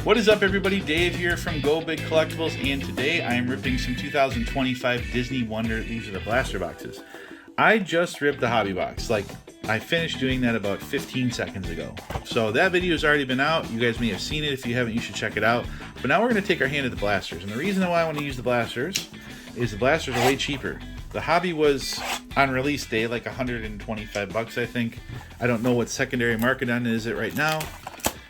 What is up, everybody? Dave here from Go Big Collectibles, and today I am ripping some 2025 Disney Wonder. These are the blaster boxes. I just ripped the hobby box. Like, I finished doing that about 15 seconds ago. So that video has already been out. You guys may have seen it. If you haven't, you should check it out. But now we're going to take our hand at the blasters. And the reason why I want to use the blasters is the blasters are way cheaper. The hobby was on release day like 125 bucks, I think. I don't know what secondary market on it is right now.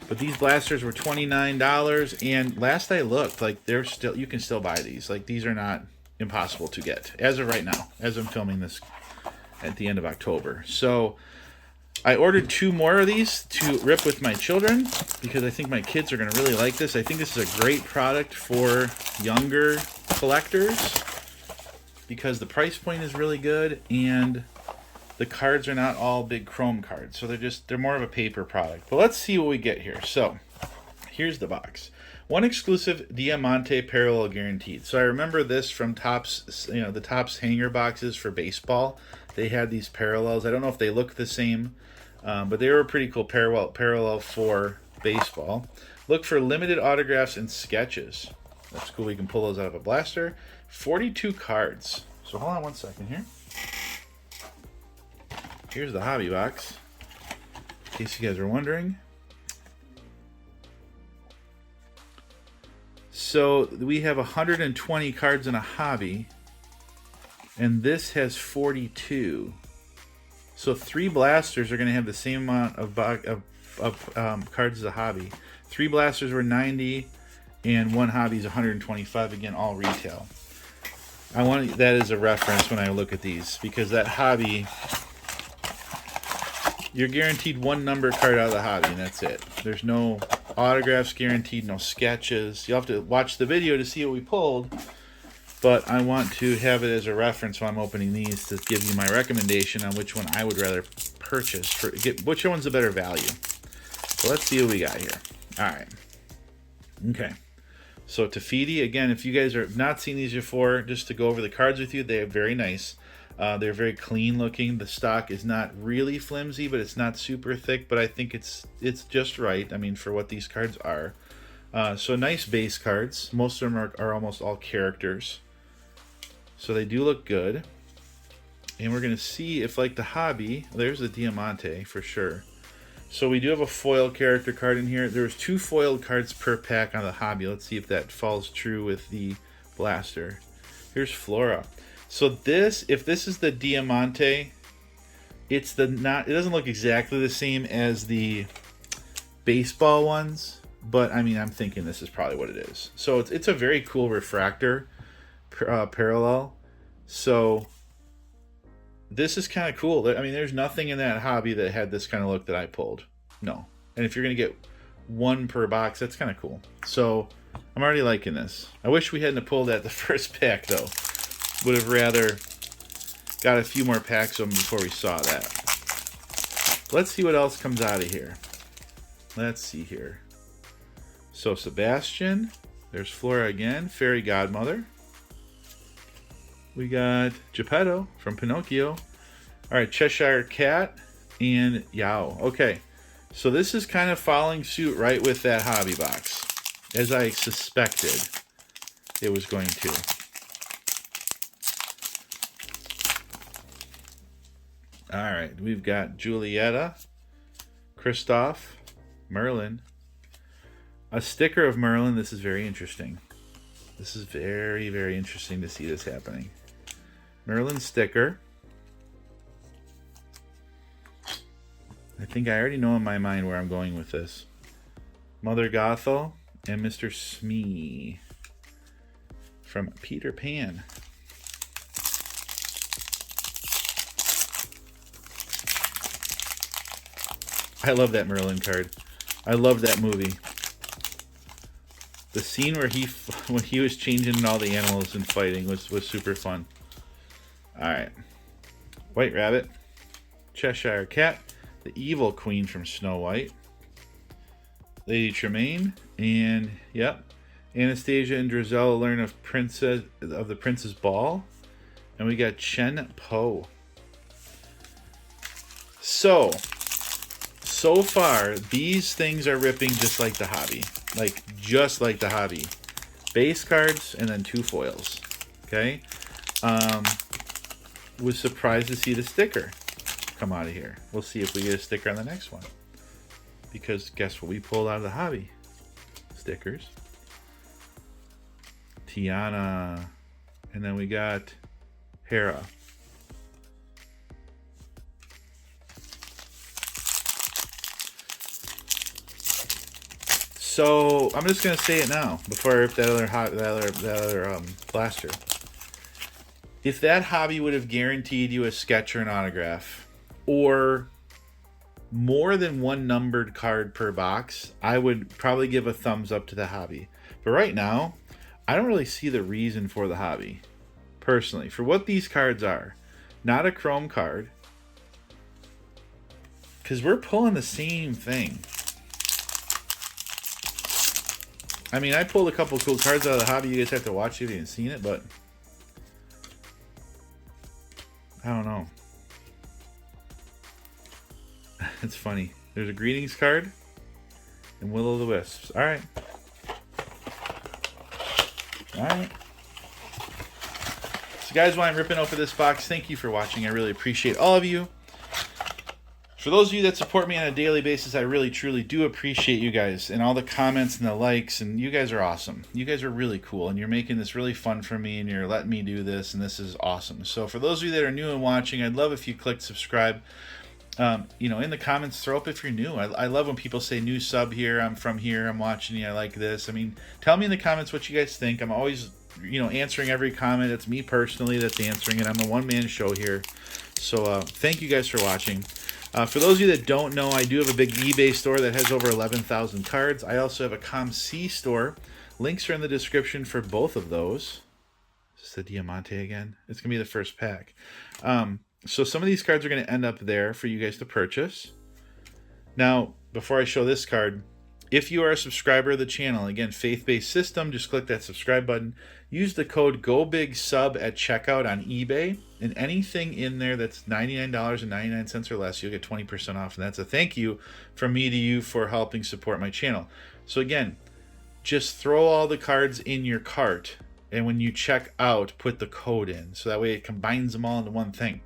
But these blasters were $29, and last I looked, like they're still, you can still buy these. Like, these are not impossible to get as of right now, as I'm filming this at the end of October. So I ordered 2 more of these to rip with my children because I think my kids are going to really like this. I think this is a great product for younger collectors because the price point is really good and the cards are not all big chrome cards, so they're more of a paper product. But let's see what we get here. So here's the box. One exclusive Diamante Parallel guaranteed. So I remember this from Topps, the Topps hanger boxes for baseball. They had these parallels. I don't know if they look the same, but they were a pretty cool parallel for baseball. Look for limited autographs and sketches. That's cool. We can pull those out of a blaster. 42 cards. So hold on one second here. Here's the hobby box, in case you guys are wondering. So we have 120 cards in a hobby, and this has 42. So 3 blasters are going to have the same amount of cards as a hobby. 3 blasters were 90, and 1 hobby is 125. Again, all retail. I want that as a reference when I look at these, because that hobby, you're guaranteed 1 number card out of the hobby, and that's it. There's no autographs guaranteed, no sketches. You'll have to watch the video to see what we pulled, but I want to have it as a reference when I'm opening these to give you my recommendation on which one I would rather purchase, which one's a better value. So let's see what we got here. All right. Okay. So Tafiti, again, if you guys have not seen these before, just to go over the cards with you, they are very nice. They're very clean looking. The stock is not really flimsy, but it's not super thick, but I think it's just right, I mean, for what these cards are. So nice base cards. Most of them are almost all characters. So they do look good. And we're going to see if, like the hobby, there's the Diamante for sure. So we do have a foil character card in here. There's 2 foiled cards per pack on the hobby. Let's see if that falls true with the blaster. Here's Flora. So if this is the Diamante, it doesn't look exactly the same as the baseball ones, but I mean, I'm thinking this is probably what it is. So it's a very cool refractor parallel. So this is kind of cool. I mean, there's nothing in that hobby that had this kind of look that I pulled. No. And if you're going to get 1 per box, that's kind of cool. So I'm already liking this. I wish we hadn't pulled that the first pack, though. Would have rather got a few more packs of them before we saw that. Let's see what else comes out of here. Let's see here. So Sebastian, there's Flora again, Fairy Godmother. We got Geppetto from Pinocchio. All right, Cheshire Cat and Yao. Okay, so this is kind of following suit right with that hobby box, as I suspected it was going to. All right, we've got Julieta, Kristoff, Merlin, a sticker of Merlin. This is very interesting. This is very, very interesting to see this happening. Merlin sticker. I think I already know in my mind where I'm going with this. Mother Gothel and Mr. Smee from Peter Pan. I love that Merlin card. I love that movie. The scene where when he was changing all the animals and fighting was super fun. All right. White Rabbit, Cheshire Cat, the evil queen from Snow White, Lady Tremaine, and yep, Anastasia and Drizella learn of the Princess Ball, and we got Chen Po. So far, these things are ripping just like the hobby. like just like the hobby. Base cards and then 2 foils. Okay. Was surprised to see the sticker come out of here. We'll see if we get a sticker on the next one. Because guess what we pulled out of the hobby? Stickers. Tiana. And then we got Hera. So I'm just gonna say it now before I rip that other blaster. If that hobby would have guaranteed you a sketch or an autograph, or more than 1 numbered card per box, I would probably give a thumbs up to the hobby. But right now, I don't really see the reason for the hobby, personally, for what these cards are. Not a chrome card, because we're pulling the same thing. I mean, I pulled a couple cool cards out of the hobby. You guys have to watch it if you haven't seen it, but I don't know. It's funny. There's a greetings card and Will-O-the-Wisps. All right. All right. So guys, while I'm ripping open this box, thank you for watching. I really appreciate all of you. For those of you that support me on a daily basis, I really, truly do appreciate you guys and all the comments and the likes, and you guys are awesome. You guys are really cool, and you're making this really fun for me, and you're letting me do this, and this is awesome. So for those of you that are new and watching, I'd love if you click subscribe. You know, in the comments, throw up if you're new. I love when people say new sub here, I'm from here, I'm watching you, I like this. I mean, tell me in the comments what you guys think. I'm always, you know, answering every comment. It's me personally that's answering it. I'm a one-man show here. So thank you guys for watching. For those of you that don't know, I do have a big eBay store that has over 11,000 cards. I also have a ComC store. Links are in the description for both of those. Is this the Diamante again? It's going to be the first pack. So some of these cards are going to end up there for you guys to purchase. Now, before I show this card, if you are a subscriber of the channel, again, faith-based system, just click that subscribe button. Use the code GOBIGSUB at checkout on eBay, and anything in there that's $99.99 or less, you'll get 20% off, and that's a thank you from me to you for helping support my channel. So again, just throw all the cards in your cart, and when you check out, put the code in, so that way it combines them all into one thing.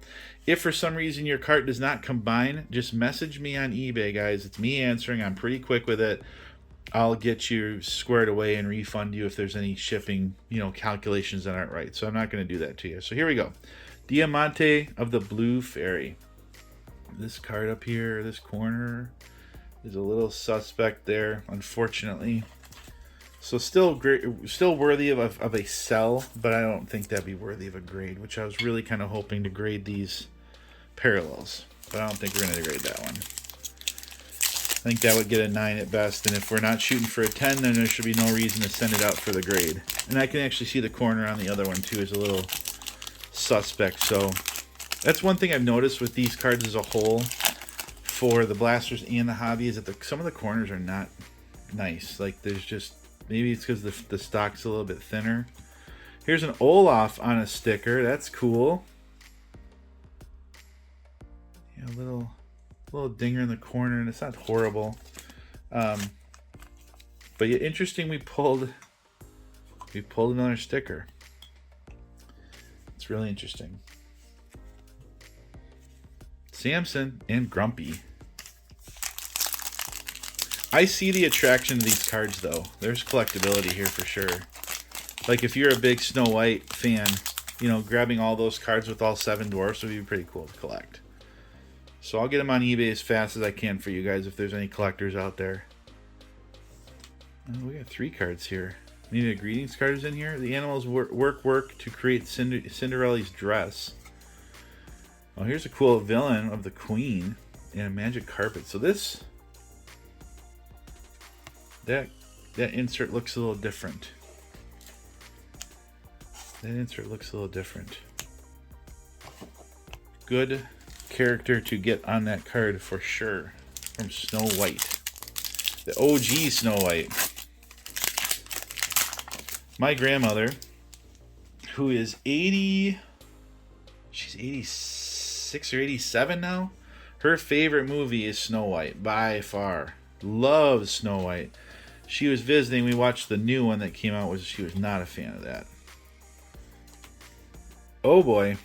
If for some reason your cart does not combine, just message me on eBay, guys. It's me answering. I'm pretty quick with it. I'll get you squared away and refund you if there's any shipping, you know, calculations that aren't right. So I'm not going to do that to you. So here we go. Diamante of the Blue Fairy. This card up here, this corner, is a little suspect there, unfortunately. So still great, still worthy of a sell, but I don't think that'd be worthy of a grade, which I was really kind of hoping to grade these parallels, but I don't think we're going to grade that one. I think that would get a 9 at best, and if we're not shooting for a 10, then there should be no reason to send it out for the grade. And I can actually see the corner on the other one too is a little suspect, so that's one thing I've noticed with these cards as a whole for the blasters and the hobby is that some of the corners are not nice. Like there's just, maybe it's because the stock's a little bit thinner. Here's an Olaf on a sticker. That's cool. Yeah, a little dinger in the corner, and it's not horrible. But yeah, interesting. We pulled another sticker. It's really interesting. Samson and Grumpy. I see the attraction to these cards, though. There's collectability here for sure. Like, if you're a big Snow White fan, you know, grabbing all those cards with all 7 dwarfs would be pretty cool to collect. So I'll get them on eBay as fast as I can for you guys if there's any collectors out there. Oh, we got 3 cards here. Need a greetings card is in here. The animals work to create Cinderella's dress. Oh, here's a cool villain of the Queen and a magic carpet. So this... That insert looks a little different. That insert looks a little different. Good character to get on that card for sure. From Snow White. The OG Snow White. My grandmother, who is 80... She's 86 or 87 now? Her favorite movie is Snow White, by far. Loves Snow White. she was visiting. We watched the new one that came out. She was not a fan of that. Oh boy.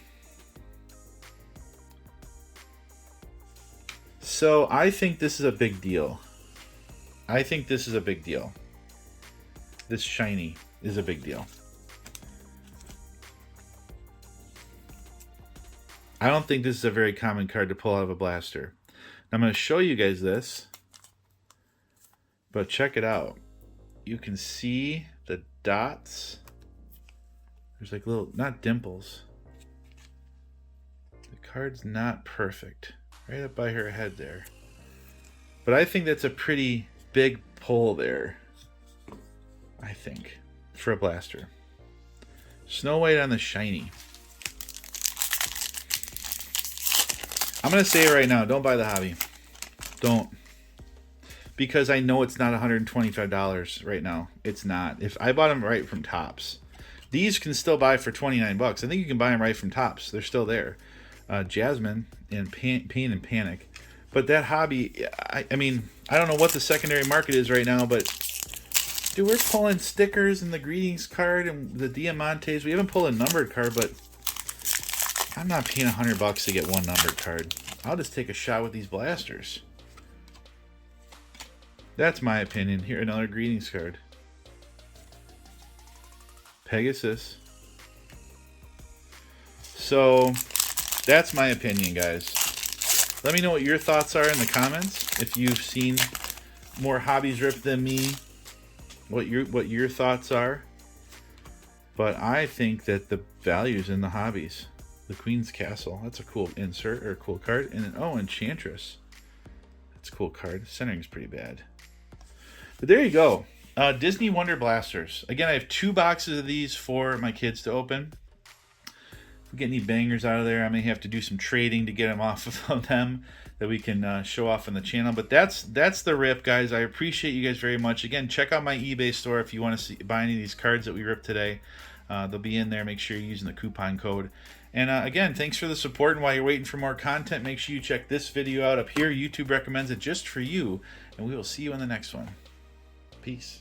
So I think this is a big deal. I think this is a big deal. This shiny is a big deal. I don't think this is a very common card to pull out of a blaster. I'm going to show you guys this. But check it out. You can see the dots. There's like little, not dimples. The card's not perfect. Right up by her head there. But I think that's a pretty big pull there. I think. For a blaster. Snow White on the shiny. I'm going to say it right now. Don't buy the hobby. Don't. Because I know it's not $125 right now. It's not. If I bought them right from Tops. These can still buy for 29 bucks. I think you can buy them right from Tops. They're still there. Jasmine and Pain and Panic. But that hobby, I mean, I don't know what the secondary market is right now, but dude, we're pulling stickers and the greetings card and the Diamantes. We haven't pulled a numbered card, but I'm not paying $100 to get one numbered card. I'll just take a shot with these blasters. That's my opinion. Here, another greetings card. Pegasus. So, that's my opinion, guys. Let me know what your thoughts are in the comments. If you've seen more hobbies ripped than me, what your thoughts are. But I think that the value's in the hobbies. The Queen's Castle. That's a cool insert or a cool card. And then, oh, Enchantress. That's a cool card. Centering's pretty bad. But there you go. Disney Wonder Blasters. Again, I have 2 boxes of these for my kids to open. If we get any bangers out of there, I may have to do some trading to get them off of them that we can show off on the channel. But that's the rip, guys. I appreciate you guys very much. Again, check out my eBay store if you want to buy any of these cards that we ripped today. They'll be in there. Make sure you're using the coupon code. And again, thanks for the support. And while you're waiting for more content, make sure you check this video out up here. YouTube recommends it just for you. And we will see you in the next one. Peace.